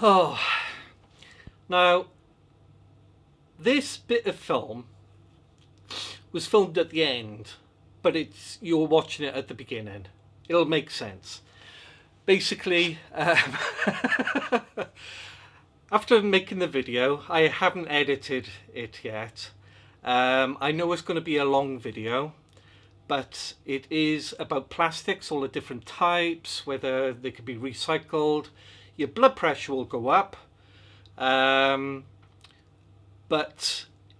Oh, now this bit of film was filmed at the end, but you're watching it at the beginning. It'll make sense. Basically, after making the video, I haven't edited it yet. I know it's going to be a long video, but it is about plastics, all the different types, whether they can be recycled. Your blood pressure will go up, but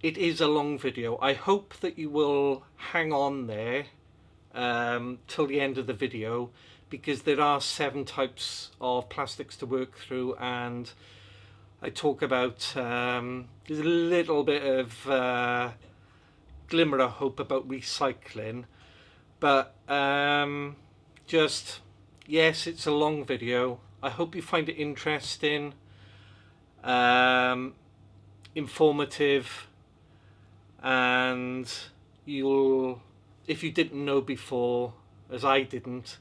it is a long video. I hope that you will hang on there till the end of the video, because there are 7 types of plastics to work through, and I talk about there's a little bit of glimmer of hope about recycling, but yes, it's a long video. I hope you find it interesting, informative, and if you didn't know before, as I didn't,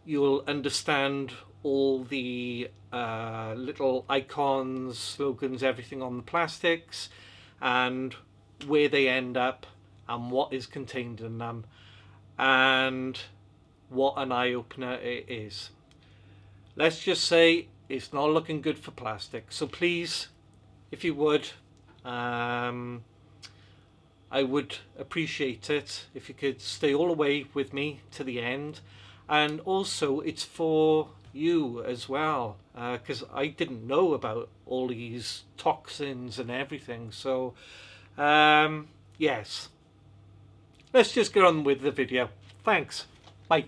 you'll understand all the little icons, slogans, everything on the plastics, and where they end up, and what is contained in them, and what an eye-opener it is. Let's just say it's not looking good for plastic. So please, if you would, I would appreciate it if you could stay all the way with me to the end. And also, it's for you as well, because I didn't know about all these toxins and everything. So yes, let's just get on with the video. Thanks. Bye.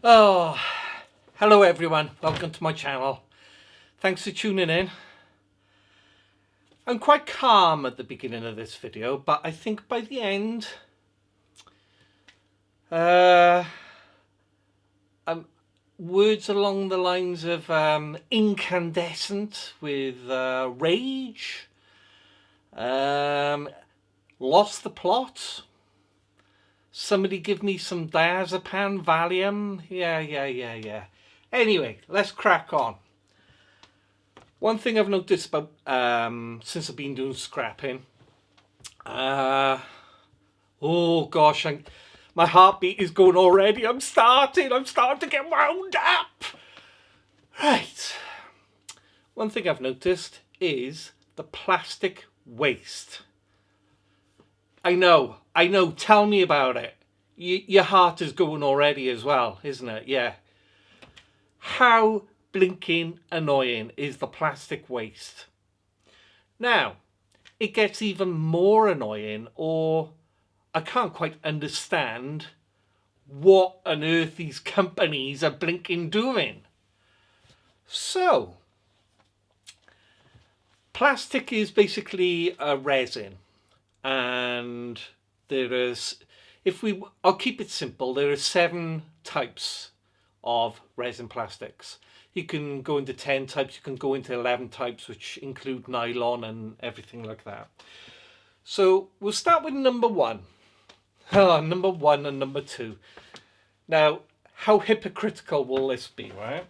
Oh, hello everyone, welcome to my channel. Thanks for tuning in. I'm quite calm at the beginning of this video, but I think by the end words along the lines of incandescent with rage, lost the plot. Somebody give me some diazepam, Valium. Yeah. Anyway, let's crack on. One thing I've noticed about since I've been doing scrapping, oh gosh, my heartbeat is going already. I'm starting to get wound up. Right. One thing I've noticed is the plastic waste. I know, tell me about it. Your heart is going already as well, isn't it? Yeah. How blinking annoying is the plastic waste? Now, it gets even more annoying, or I can't quite understand what on earth these companies are blinking doing. So, plastic is basically a resin. And I'll keep it simple, there are 7 types of resin plastics. You can go into 10 types, you can go into 11 types, which include nylon and everything like that. So we'll start with number 1. Number 1 and number 2. Now, how hypocritical will this be, right?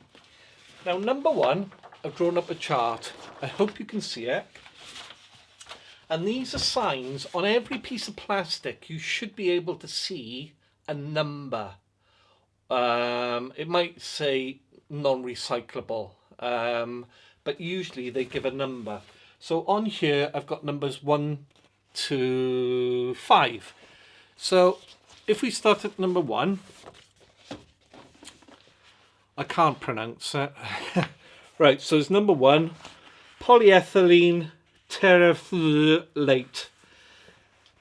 Now, number 1, I've drawn up a chart. I hope you can see it. And these are signs on every piece of plastic. You should be able to see a number. It might say non-recyclable, but usually they give a number. So on here, I've got numbers 1 to 5. So if we start at number 1, I can't pronounce it. Right, so it's number 1, polyethylene terephthalate.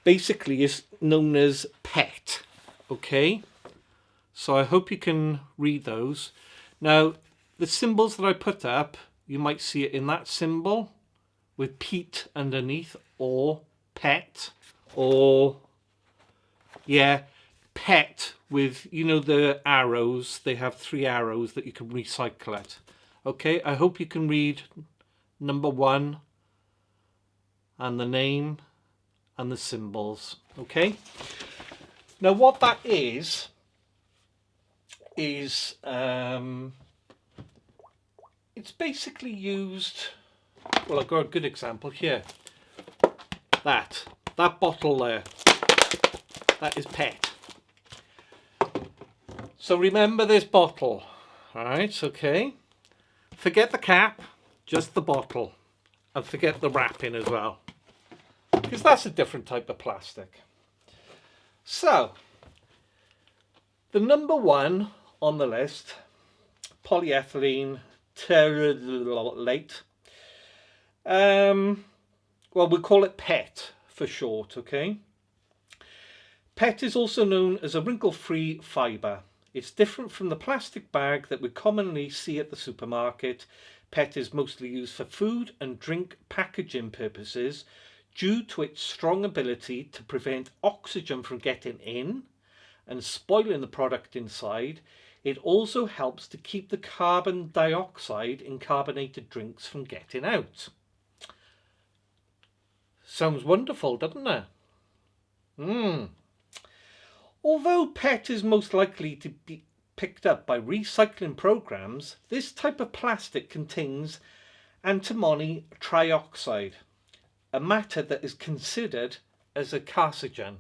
Basically is known as PET. Okay, so I hope you can read those. Now the symbols that I put up, you might see it in that symbol with PET underneath, or PET, or yeah, PET with, you know, the arrows. They have 3 arrows that you can recycle it. Okay, I hope you can read number 1 and the name and the symbols. Okay, now what that is is it's basically used, well, I've got a good example here. That bottle there, that is PET. So remember this bottle, all right, okay? Forget the cap, just the bottle, and forget the wrapping as well, because that's a different type of plastic. So, the number one on the list, polyethylene terephthalate. Well, we'll call it PET for short, okay? PET is also known as a wrinkle-free fibre. It's different from the plastic bag that we commonly see at the supermarket. PET is mostly used for food and drink packaging purposes due to its strong ability to prevent oxygen from getting in and spoiling the product inside. It also helps to keep the carbon dioxide in carbonated drinks from getting out. Sounds wonderful, doesn't it? Although PET is most likely to be picked up by recycling programs, this type of plastic contains antimony trioxide, a matter that is considered as a carcinogen.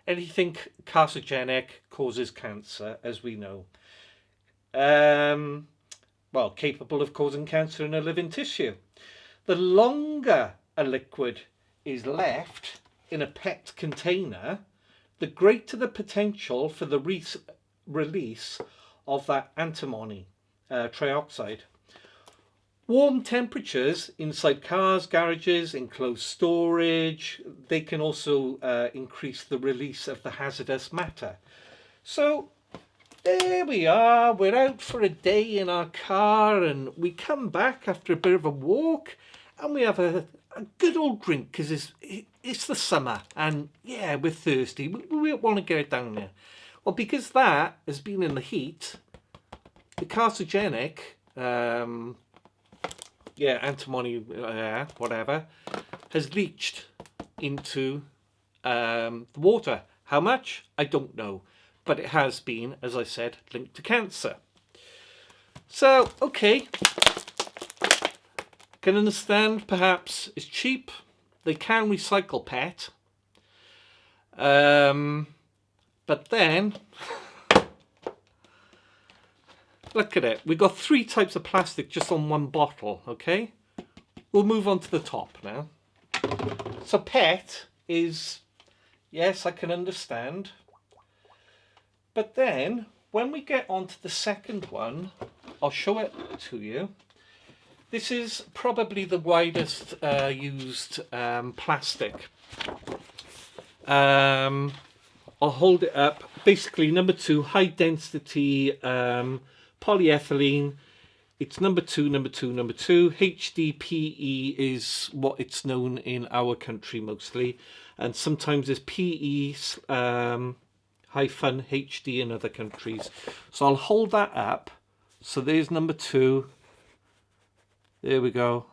Anything carcinogenic causes cancer, as we know. Well, capable of causing cancer in a living tissue. The longer a liquid is left in a PET container, the greater the potential for the release of that antimony trioxide. Warm temperatures inside cars, garages, enclosed storage, they can also increase the release of the hazardous matter. So there we are, we're out for a day in our car and we come back after a bit of a walk and we have a good old drink because it's the summer and yeah, we're thirsty. We want to get it down there. Well, because that has been in the heat, the carcinogenic, antimony, whatever, has leached into the water. How much? I don't know. But it has been, as I said, linked to cancer. So, okay. Can understand perhaps it's cheap. They can recycle PET. But then, look at it. We've got 3 types of plastic just on one bottle, okay? We'll move on to the top now. So PET is, yes, I can understand. But then, when we get onto the second one, I'll show it to you. This is probably the widest used plastic. I'll hold it up. Basically, number 2, high density polyethylene. It's number 2, number 2, number 2. HDPE is what it's known in our country mostly. And sometimes it's PE hyphen HD in other countries. So I'll hold that up. So there's number 2. There we go.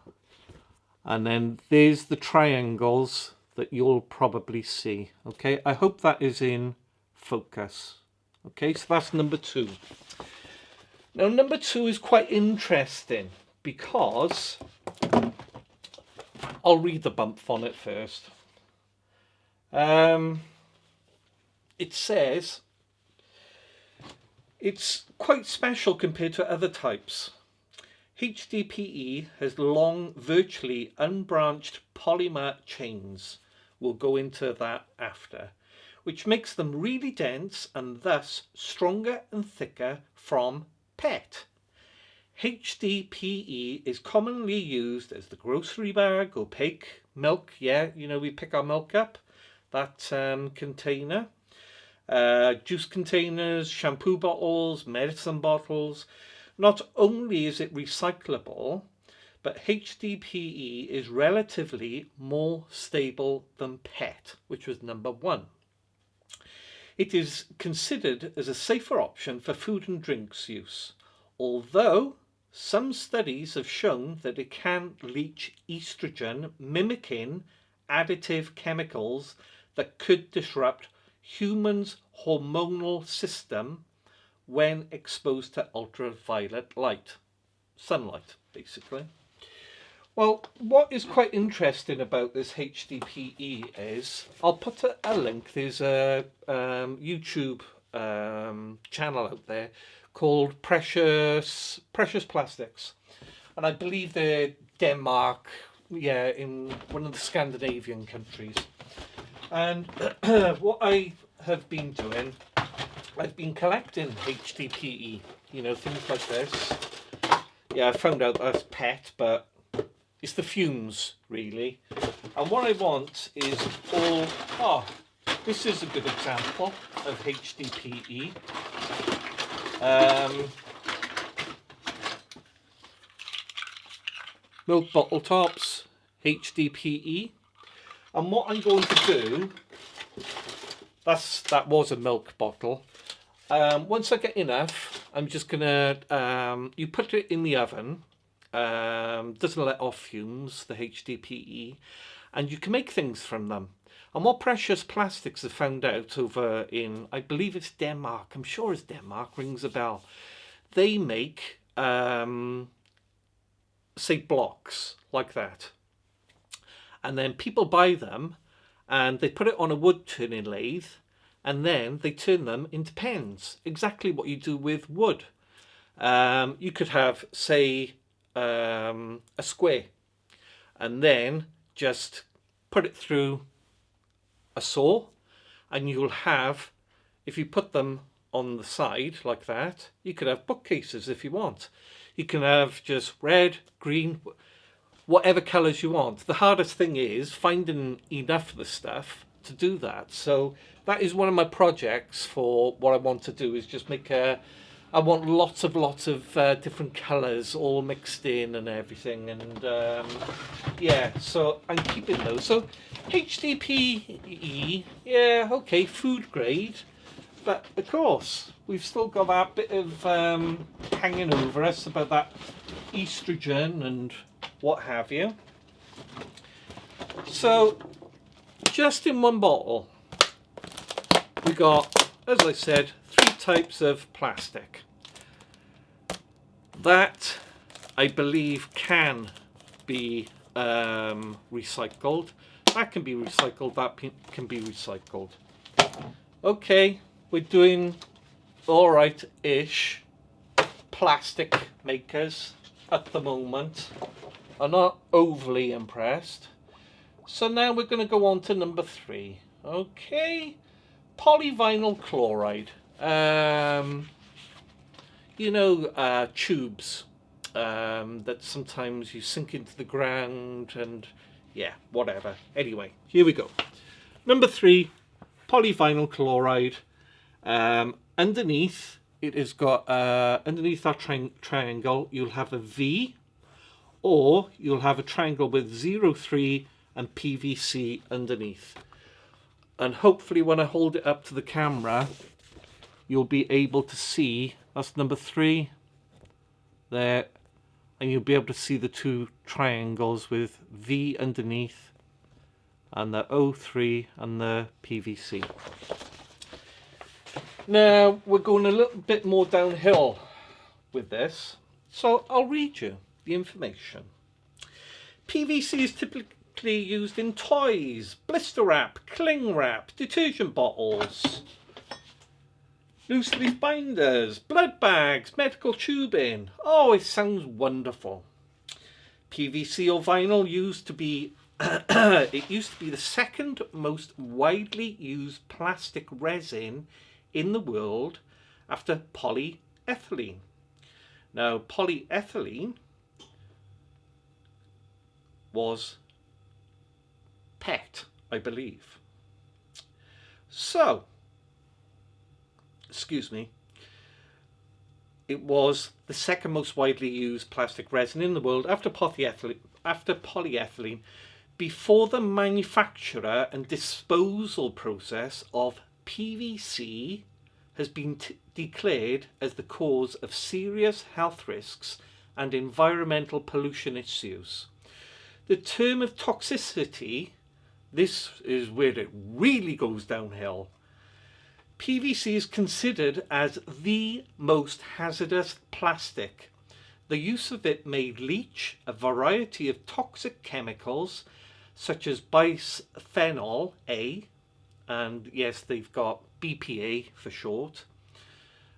And then there's the triangles that you'll probably see. Okay, I hope that is in focus. Okay, so that's number 2. Now number 2 is quite interesting because I'll read the bump on it first. It says it's quite special compared to other types. HDPE has long, virtually unbranched polymer chains. We'll go into that after, which makes them really dense and thus stronger and thicker from PET. HDPE is commonly used as the grocery bag, opaque milk. Yeah, you know, we pick our milk up, that container. Juice containers, shampoo bottles, medicine bottles. Not only is it recyclable, but HDPE is relatively more stable than PET, which was number 1. It is considered as a safer option for food and drinks use, although some studies have shown that it can leach estrogen, mimicking additive chemicals that could disrupt humans' hormonal system when exposed to ultraviolet light, sunlight basically. Well, what is quite interesting about this HDPE is, I'll put a link, there's a YouTube channel out there called Precious Plastics, and I believe they're Denmark, yeah, in one of the Scandinavian countries. And what I have been doing, I've been collecting HDPE, you know, things like this. Yeah, I found out that's PET, but it's the fumes, really. And what I want is all... Oh, this is a good example of HDPE. Milk bottle tops, HDPE. And what I'm going to do... That was a milk bottle. Once I get enough, I'm just going to... you put it in the oven. Doesn't let off fumes, the HDPE, and you can make things from them. And what Precious Plastics have found out over in, I believe it's Denmark, I'm sure it's Denmark, rings a bell. They make, say, blocks like that. And then people buy them and they put it on a wood turning lathe, and then they turn them into pens. Exactly what you do with wood. You could have, say, a square, and then just put it through a saw, and you'll have, if you put them on the side like that, you could have bookcases if you want. You can have just red, green, whatever colours you want. The hardest thing is finding enough of the stuff to do that. So that is one of my projects for what I want to do, is just make a... I want lots of different colours all mixed in and everything, and yeah, so I'm keeping those. So HDPE, yeah, okay, food grade, but of course we've still got that bit of hanging over us about that estrogen and what have you. So just in one bottle we got, as I said, 3 types of plastic. That, I believe, can be recycled. That can be recycled, that can be recycled. Okay, we're doing alright-ish plastic makers at the moment. I'm not overly impressed. So now we're going to go on to number 3. Okay, polyvinyl chloride. You know, tubes that sometimes you sink into the ground, and yeah, whatever. Anyway, here we go. Number 3, polyvinyl chloride. Underneath, it has got, underneath our triangle, you'll have a V, or you'll have a triangle with 0,3 and PVC underneath. And hopefully when I hold it up to the camera, you'll be able to see, that's number 3 there, and you'll be able to see the 2 triangles with V underneath and the O3 and the PVC. Now we're going a little bit more downhill with this, so I'll read you the information. PVC is typically used in toys, blister wrap, cling wrap, detergent bottles, loose leaf binders, blood bags, medical tubing. Oh, it sounds wonderful. PVC or vinyl used to be it used to be the second most widely used plastic resin in the world after polyethylene. Now, polyethylene was PET, I believe. So, excuse me, it was the second most widely used plastic resin in the world after polyethylene, before the manufacture and disposal process of PVC has been declared as the cause of serious health risks and environmental pollution issues. The term of toxicity, this is where it really goes downhill. PVC is considered as the most hazardous plastic. The use of it may leach a variety of toxic chemicals such as bisphenol A, and yes, they've got BPA for short,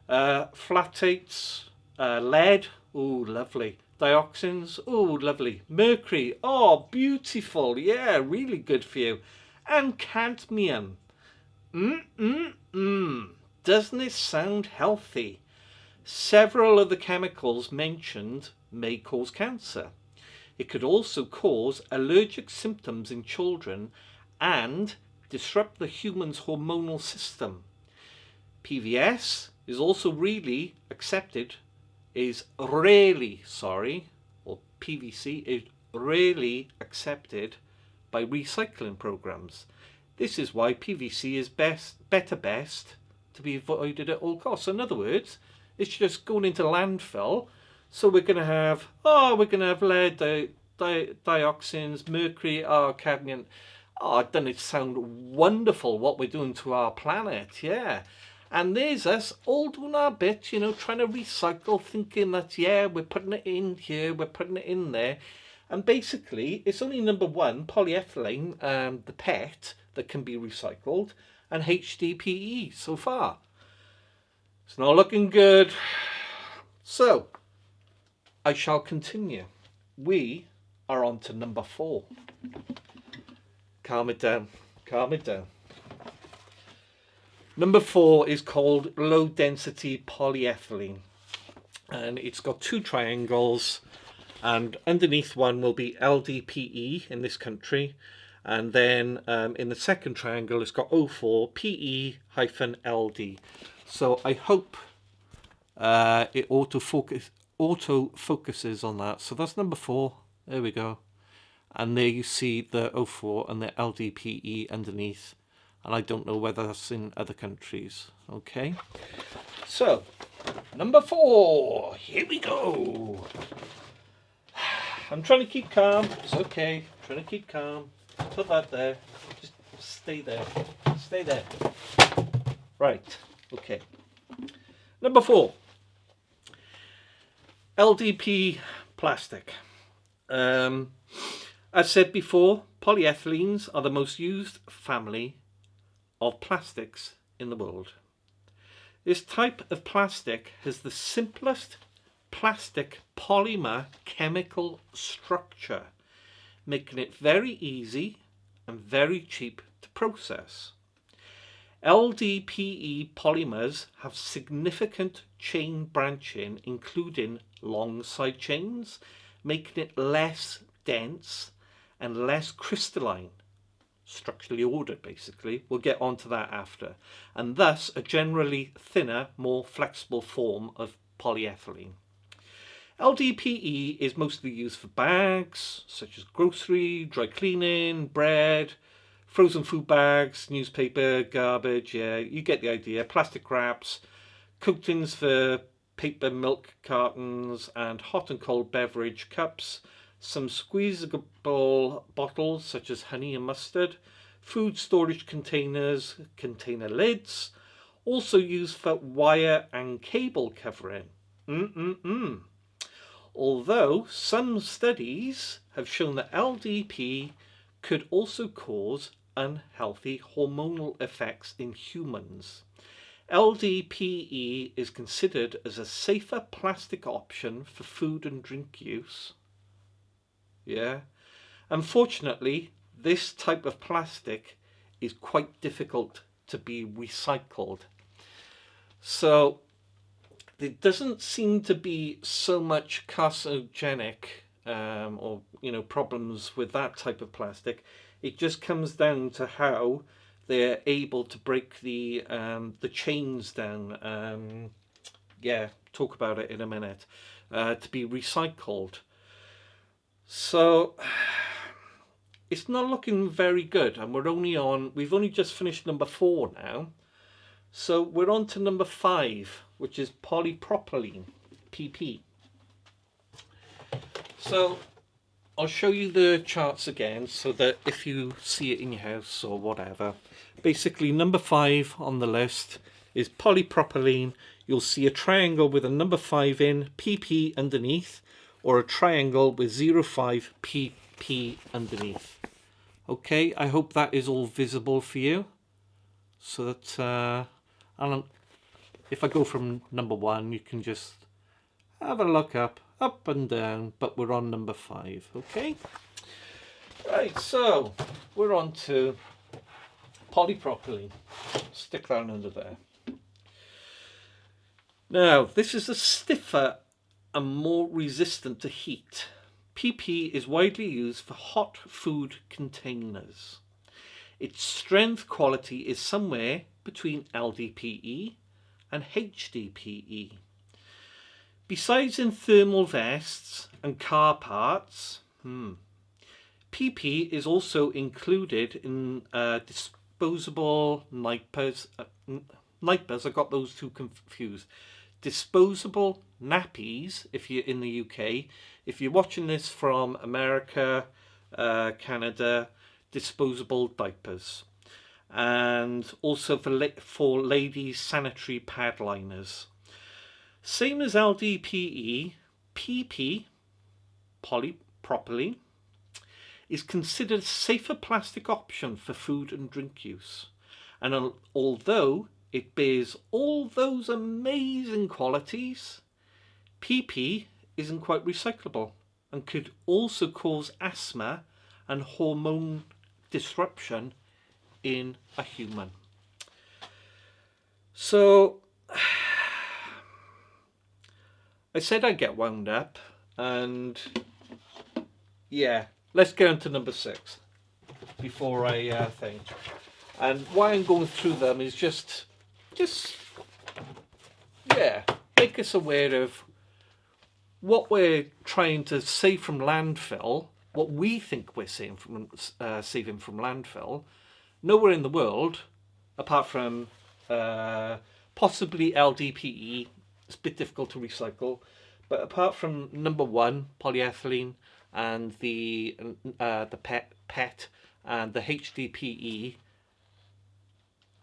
phthalates, lead, oh lovely, dioxins, oh lovely, mercury, oh beautiful, yeah, really good for you, and cadmium. Doesn't it sound healthy? Several of the chemicals mentioned may cause cancer. It could also cause allergic symptoms in children and disrupt the human's hormonal system. PVC is rarely accepted by recycling programs. This is why PVC is best to be avoided at all costs. In other words, it's just going into landfill. So we're going to have lead, dioxins, mercury, cadmium. Oh, doesn't it sound wonderful what we're doing to our planet? Yeah. And there's us all doing our bit, you know, trying to recycle, thinking that, yeah, we're putting it in here, we're putting it in there. And basically, it's only number one, polyethylene, the PET, that can be recycled, and HDPE so far. It's not looking good. So, I shall continue. We are on to number 4. Calm it down. Calm it down. Number 4 is called low density polyethylene. And it's got 2 triangles. And underneath one will be LDPE in this country. And then in the second triangle, it's got O4 PE-LD. So I hope it auto focuses on that. So that's number 4. There we go. And there you see the O4 and the LDPE underneath. And I don't know whether that's in other countries. Okay. So, number 4. Here we go. I'm trying to keep calm. It's okay. I'm trying to keep calm. Put that there. Just stay there. Stay there. Right. Okay. Number 4. Ldp Plastic. As said before, polyethylenes are the most used family of plastics in the world. This type of plastic has the simplest plastic polymer chemical structure, making it very easy and very cheap to process. LDPE polymers have significant chain branching, including long side chains, making it less dense and less crystalline, structurally ordered basically. We'll get onto that after. And thus a generally thinner, more flexible form of polyethylene. LDPE is mostly used for bags, such as grocery, dry cleaning, bread, frozen food bags, newspaper, garbage, yeah, you get the idea. Plastic wraps, coatings for paper milk cartons and hot and cold beverage cups, some squeezable bottles such as honey and mustard, food storage containers, container lids, also used for wire and cable covering. Although some studies have shown that LDP could also cause unhealthy hormonal effects in humans. LDPE is considered as a safer plastic option for food and drink use. Yeah. Unfortunately, this type of plastic is quite difficult to be recycled. So there doesn't seem to be so much carcinogenic or problems with that type of plastic. It just comes down to how they're able to break the chains down. Yeah, talk about it in a minute. To be recycled. So it's not looking very good, and we've only just finished number 4 now. So we're on to number 5, which is polypropylene, PP. So I'll show you the charts again so that if you see it in your house or whatever. Basically number 5 on the list is polypropylene. You'll see a triangle with a number 5 in, PP underneath, or a triangle with 05 PP underneath. Okay, I hope that is all visible for you. So that if I go from number 1, you can just have a look up and down, but we're on number 5, okay? Right, so we're on to polypropylene. Stick that under there. Now, this is a stiffer and more resistant to heat. PP is widely used for hot food containers. Its strength quality is somewhere between LDPE and HDPE. Besides in thermal vests and car parts, PP is also included in disposable nipers. Nipers, I got those two confused. Disposable nappies, if you're in the UK. If you're watching this from America, Canada, disposable diapers. And also for ladies' sanitary pad liners. Same as LDPE, PP, polypropylene, is considered a safer plastic option for food and drink use. And although it bears all those amazing qualities, PP isn't quite recyclable and could also cause asthma and hormone disruption in a human. So I said I'd get wound up, and yeah, let's get on to number 6 before I think. And why I'm going through them is just yeah, make us aware of what we're trying to save from landfill, what we think we're saving from landfill. Nowhere in the world, apart from possibly LDPE, it's a bit difficult to recycle, but apart from number 1, polyethylene, and the PET and the HDPE,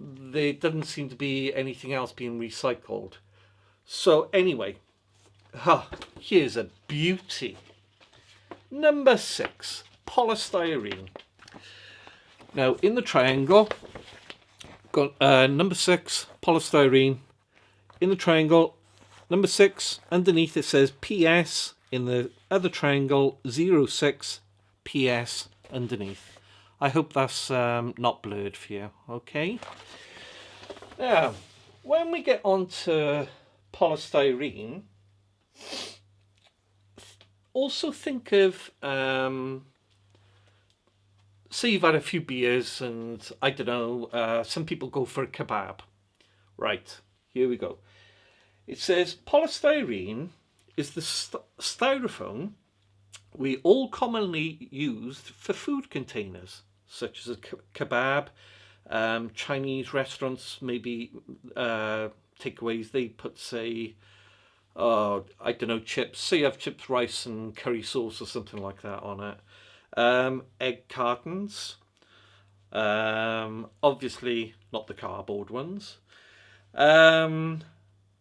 there doesn't seem to be anything else being recycled. So anyway, here's a beauty. Number 6, polystyrene. Now in the triangle, got number 6, polystyrene. In the triangle, number 6, underneath it says PS. In the other triangle, 06 PS underneath. I hope that's not blurred for you, okay? Now, when we get on to polystyrene, also think of, say you've had a few beers and, I don't know, some people go for a kebab. Right, here we go. It says polystyrene is the styrofoam we all commonly used for food containers, such as a kebab, Chinese restaurants, maybe takeaways, they put, say, I don't know, chips. Say you have chips, rice and curry sauce or something like that on it. Egg cartons, obviously not the cardboard ones.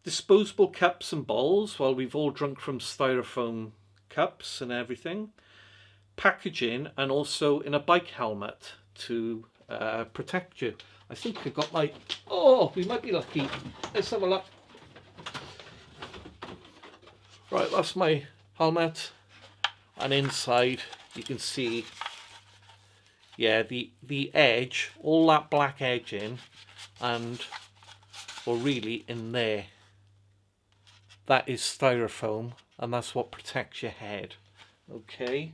Disposable cups and bowls. Well, we've all drunk from styrofoam cups and everything. Packaging, and also in a bike helmet to protect you. I think I got my... Oh, we might be lucky. Let's have a look. Right, that's my helmet. And inside you can see, yeah, the edge, all that black edging, and, or really in there, that is styrofoam, and that's what protects your head. Okay.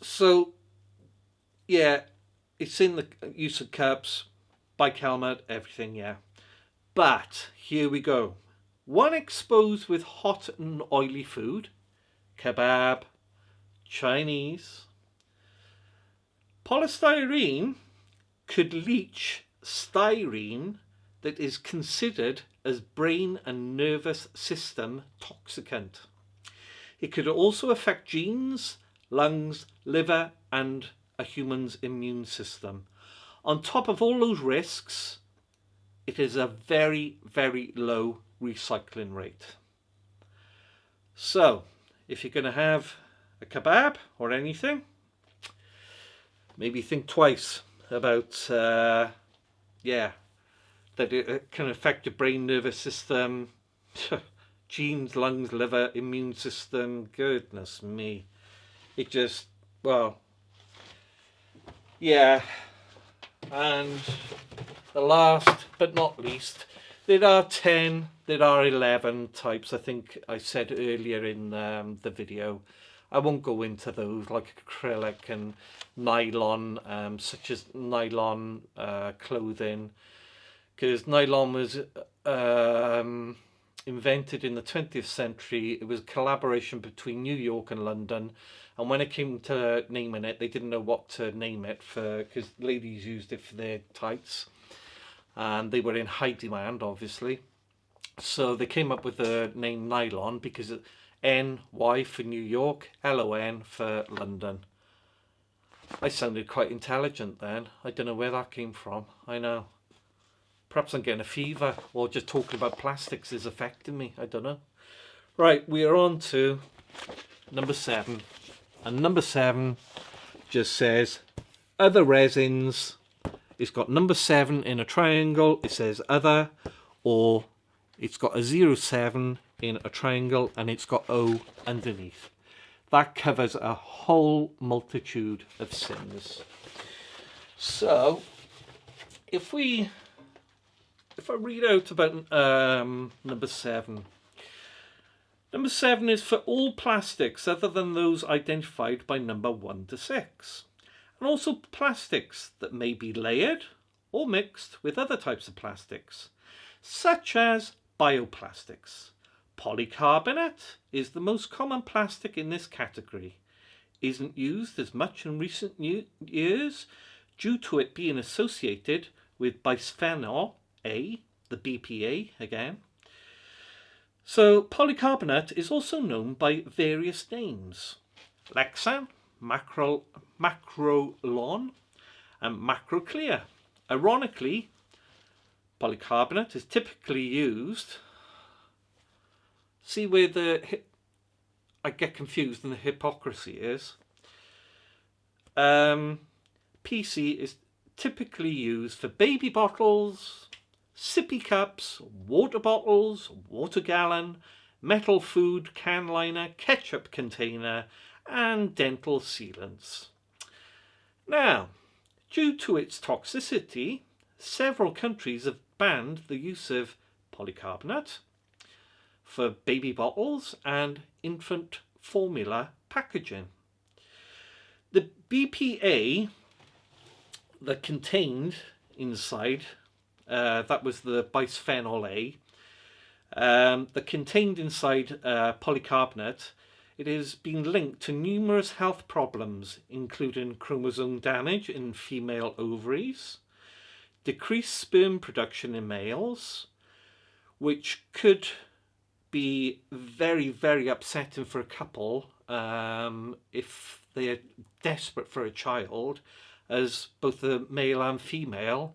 So yeah, it's in the use of cups, bike helmet, everything, yeah. But here we go. One exposed with hot and oily food, kebab, Chinese. Polystyrene could leach styrene that is considered as brain and nervous system toxicant. It could also affect genes, lungs, liver and a human's immune system. On top of all those risks, it is a very, very low recycling rate. So, if you're going to have a kebab or anything, maybe think twice about, that it can affect your brain, nervous system, genes, lungs, liver, immune system. Goodness me. It just, well, yeah. And the last but not least, there are 11 types, I think I said earlier in the video. I won't go into those, like acrylic and nylon, such as nylon clothing, because nylon was invented in the 20th century. It was a collaboration between New York and London, and when it came to naming it, they didn't know what to name it for, because ladies used it for their tights and they were in high demand, obviously. So they came up with the name nylon, because NY for New York, LON for London. I sounded quite intelligent then. I don't know where that came from. I know. Perhaps I'm getting a fever, or just talking about plastics is affecting me. I don't know. Right, we are on to number 7. And number 7 just says other resins. It's got number 7 in a triangle. It says other, or it's got a 07 in a triangle and it's got O underneath. That covers a whole multitude of sins. So if I read out about number 7. Number 7 is for all plastics other than those identified by number 1 to 6. And also plastics that may be layered or mixed with other types of plastics, such as bioplastics. Polycarbonate is the most common plastic in this category. Isn't used as much in recent years due to it being associated with bisphenol A, the BPA again. So polycarbonate is also known by various names: Lexan, Macrolon, and Macroclear. Ironically, polycarbonate is typically used, see where I get confused and the hypocrisy is. PC is typically used for baby bottles, sippy cups, water bottles, water gallon, metal food can liner, ketchup container, and dental sealants. Now, due to its toxicity, several countries have banned the use of polycarbonate for baby bottles and infant formula packaging. The BPA that contained inside, that was the bisphenol A, that contained inside polycarbonate, it has been linked to numerous health problems, including chromosome damage in female ovaries, decreased sperm production in males, which could be very, very upsetting for a couple if they're desperate for a child, as both the male and female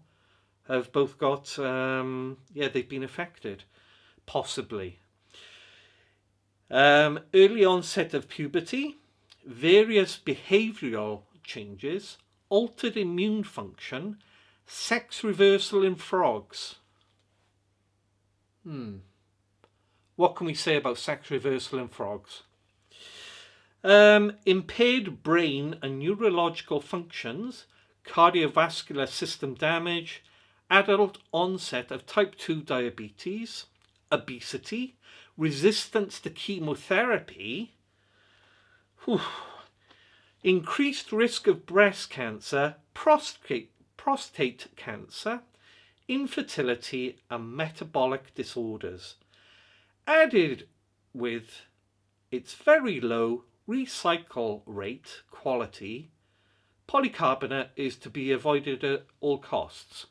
have both got, they've been affected, possibly. Early onset of puberty, various behavioural changes, altered immune function, sex reversal in frogs. What can we say about sex reversal in frogs? Impaired brain and neurological functions, cardiovascular system damage, adult onset of type 2 diabetes, obesity, resistance to chemotherapy, increased risk of breast cancer, prostate cancer, infertility, and metabolic disorders. Added with its very low recycle rate quality, polycarbonate is to be avoided at all costs.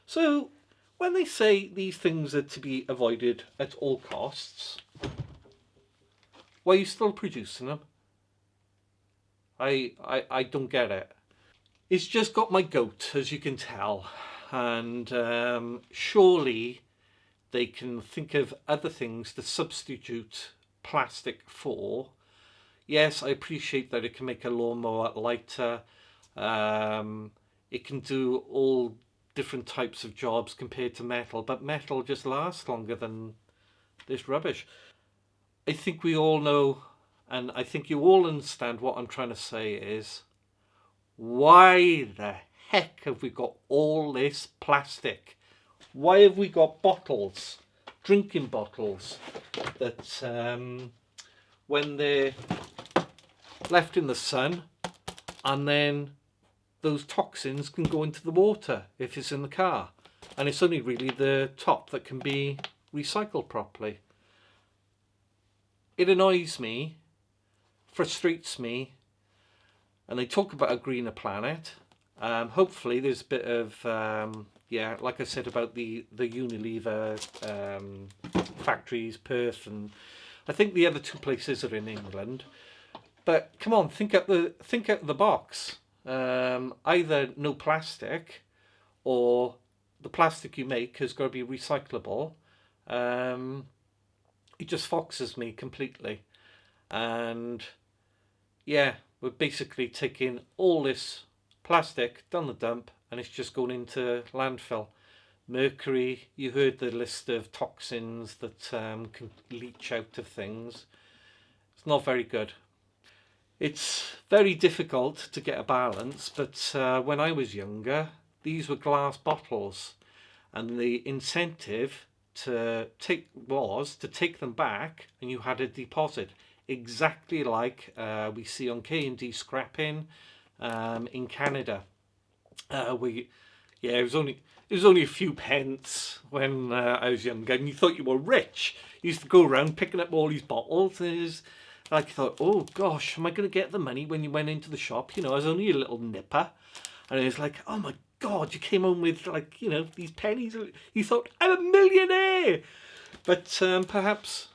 So when they say these things are to be avoided at all costs, why are you still producing them? I don't get it. It's just got my goat, as you can tell, and surely they can think of other things to substitute plastic for. Yes, I appreciate that it can make a lawnmower lighter. It can do all different types of jobs compared to metal, but metal just lasts longer than this rubbish. I think we all know, and I think you all understand what I'm trying to say is, why the heck have we got all this plastic? Why have we got bottles, drinking bottles, that when they're left in the sun, and then those toxins can go into the water if it's in the car, and it's only really the top that can be recycled properly. It annoys me, frustrates me, and they talk about a greener planet. Hopefully there's a bit of yeah, like I said about the Unilever factories, Perth, and I think the other two places are in England. But come on, think out the box. Either no plastic, or the plastic you make has got to be recyclable. It just foxes me completely. And yeah, we're basically taking all this plastic down the dump, and it's just going into landfill. Mercury, you heard the list of toxins that can leach out of things. It's not very good. It's very difficult to get a balance, but when I was younger, these were glass bottles, and the incentive to take them back, and you had a deposit, exactly like we see on K&D scrapping in Canada. It was only a few pence when I was younger, and you thought you were rich. You used to go around picking up all these bottles, and it was like, you thought, oh gosh, am I going to get the money when you went into the shop? You know, I was only a little nipper, and it was like, oh my God, you came home with, like, you know, these pennies. You thought, I'm a millionaire. But perhaps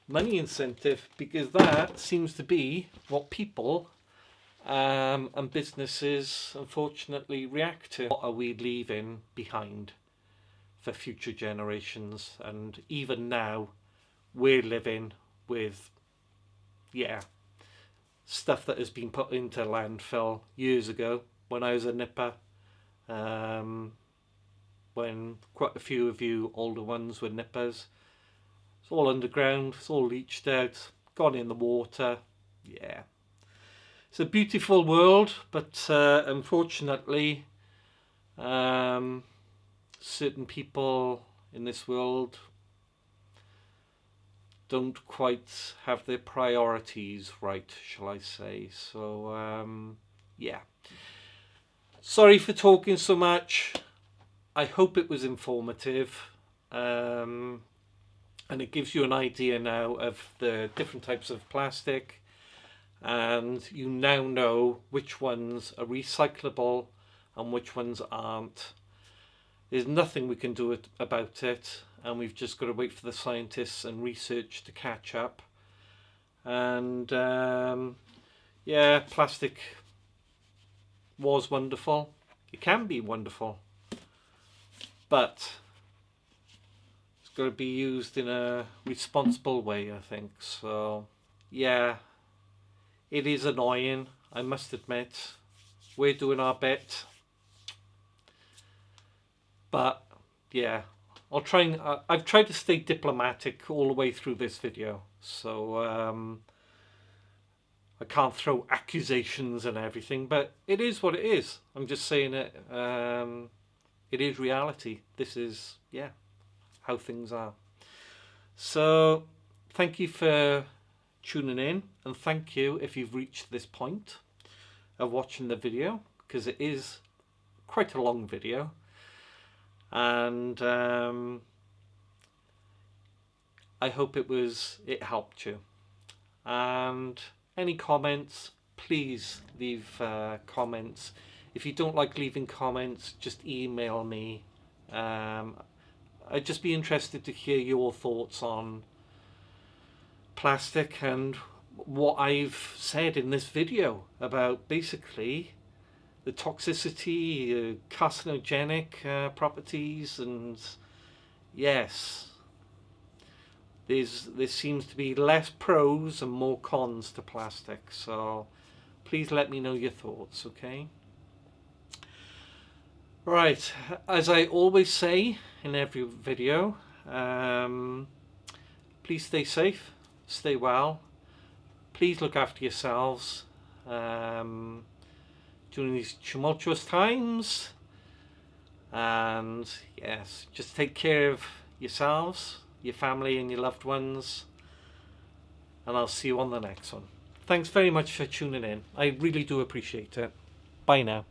money incentive, because that seems to be what people and businesses unfortunately react to. What are we leaving behind for future generations? And even now, we're living with, yeah, stuff that has been put into landfill years ago when I was a nipper. When quite a few of you older ones were nippers. It's all underground, it's all leached out, gone in the water. Yeah. It's a beautiful world, but unfortunately, certain people in this world don't quite have their priorities right, shall I say. So, yeah. Sorry for talking so much. I hope it was informative. And it gives you an idea now of the different types of plastic. And you now know which ones are recyclable and which ones aren't. There's nothing we can do about it, and we've just got to wait for the scientists and research to catch up. And yeah, plastic was wonderful. It can be wonderful, but it's got to be used in a responsible way, I think. So yeah, it is annoying, I must admit. We're doing our bit, but yeah, I've tried to stay diplomatic all the way through this video, so I can't throw accusations and everything, but it is what it is. I'm just saying it. It is reality. This is, yeah, how things are. So thank you for tuning in, and thank you if you've reached this point of watching the video, because it is quite a long video, and I hope it helped you. And any comments, please leave comments. If you don't like leaving comments, just email me. I'd just be interested to hear your thoughts on plastic and what I've said in this video about basically the toxicity, carcinogenic properties, and yes, there seems to be less pros and more cons to plastic. So please let me know your thoughts, okay? Right, as I always say in every video, please stay safe, stay well, please look after yourselves during these tumultuous times, and yes, just take care of yourselves, your family and your loved ones, and I'll see you on the next one. Thanks very much for tuning in. I really do appreciate it. Bye now.